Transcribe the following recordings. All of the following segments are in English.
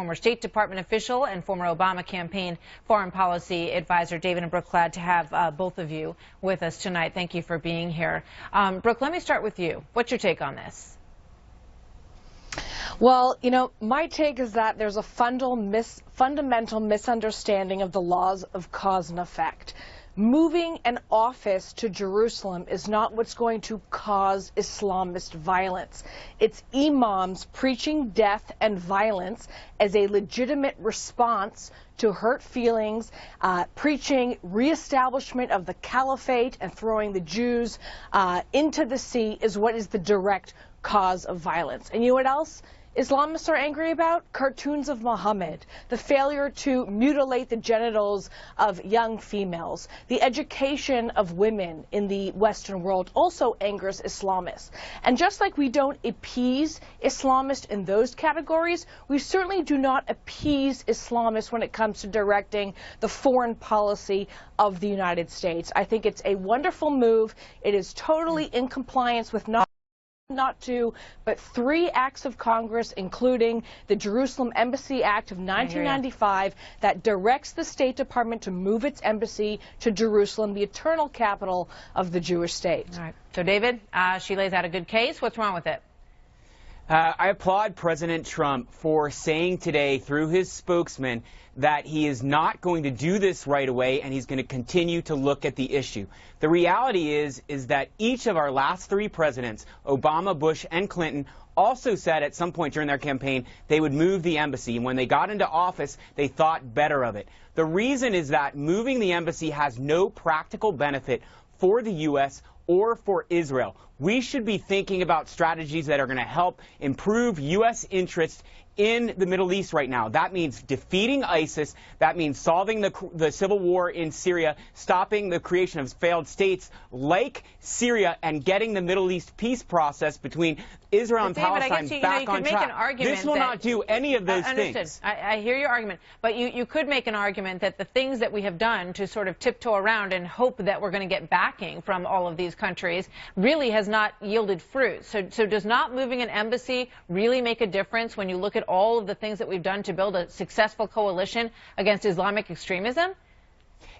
Former State Department official and former Obama campaign foreign policy advisor David and Brooke, glad to have both of you with us tonight. Thank you for being here. Brooke, let me start with you. What's your take on this? Well, my take is that there's a fundamental misunderstanding of the laws of cause and effect. Moving an office to Jerusalem is not what's going to cause Islamist violence. It's imams preaching death and violence as a legitimate response to hurt feelings, preaching reestablishment of the caliphate and throwing the Jews into the sea is what is the direct cause of violence. And you know what else Islamists are angry about? Cartoons of Muhammad, the failure to mutilate the genitals of young females, the education of women in the Western world also angers Islamists. And just like we don't appease Islamists in those categories, we certainly do not appease Islamists when it comes to directing the foreign policy of the United States. I think it's a wonderful move. It is totally in compliance with not two, but 3 acts of Congress, including the Jerusalem Embassy Act of 1995 that directs the State Department to move its embassy to Jerusalem, the eternal capital of the Jewish state. All right. So, David, she lays out a good case. What's wrong with it? I applaud President Trump for saying today through his spokesman that he is not going to do this right away and he's going to continue to look at the issue. The reality is that each of our last 3 presidents, Obama, Bush, and Clinton, also said at some point during their campaign they would move the embassy. And when they got into office, they thought better of it. The reason is that moving the embassy has no practical benefit for the U.S. or for Israel. We should be thinking about strategies that are going to help improve U.S. interests in the Middle East right now. That means defeating ISIS. That means solving the civil war in Syria, stopping the creation of failed states like Syria, and getting the Middle East peace process between Israel and Palestine back on track. This will not do any of those things. I hear your argument, but you could make an argument that the things that we have done to sort of tiptoe around and hope that we're going to get backing from all of these countries really has not yielded fruit. So does not moving an embassy really make a difference when you look at all of the things that we've done to build a successful coalition against Islamic extremism?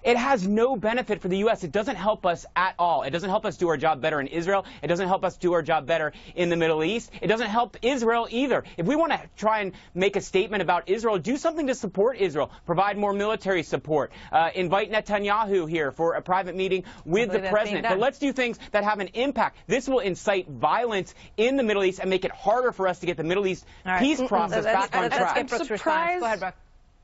It has no benefit for the U.S. It doesn't help us at all. It doesn't help us do our job better in Israel. It doesn't help us do our job better in the Middle East. It doesn't help Israel either. If we want to try and make a statement about Israel, do something to support Israel. Provide more military support. Invite Netanyahu here for a private meeting with the president. But let's do things that have an impact. This will incite violence in the Middle East and make it harder for us to get the Middle East peace process back on track. I'm surprised, go ahead, Brooke.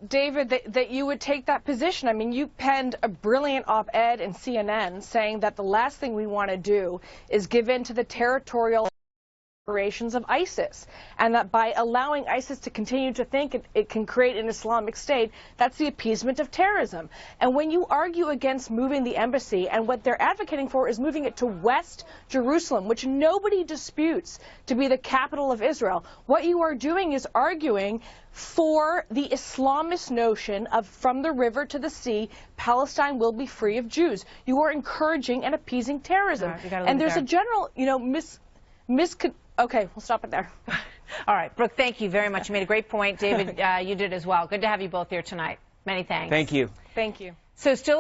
David, that you would take that position. I mean, you penned a brilliant op-ed in CNN saying that the last thing we want to do is give in to the territorial operations of ISIS, and that by allowing ISIS to continue to think it can create an Islamic state, that's the appeasement of terrorism. And when you argue against moving the embassy, and what they're advocating for is moving it to West Jerusalem, which nobody disputes to be the capital of Israel, what you are doing is arguing for the Islamist notion of from the river to the sea, Palestine will be free of Jews. You are encouraging and appeasing terrorism. And there's a general, okay, we'll stop it there. All right, Brooke, thank you very much. You made a great point. David, you did as well. Good to have you both here tonight. Many thanks. Thank you. Thank you. So still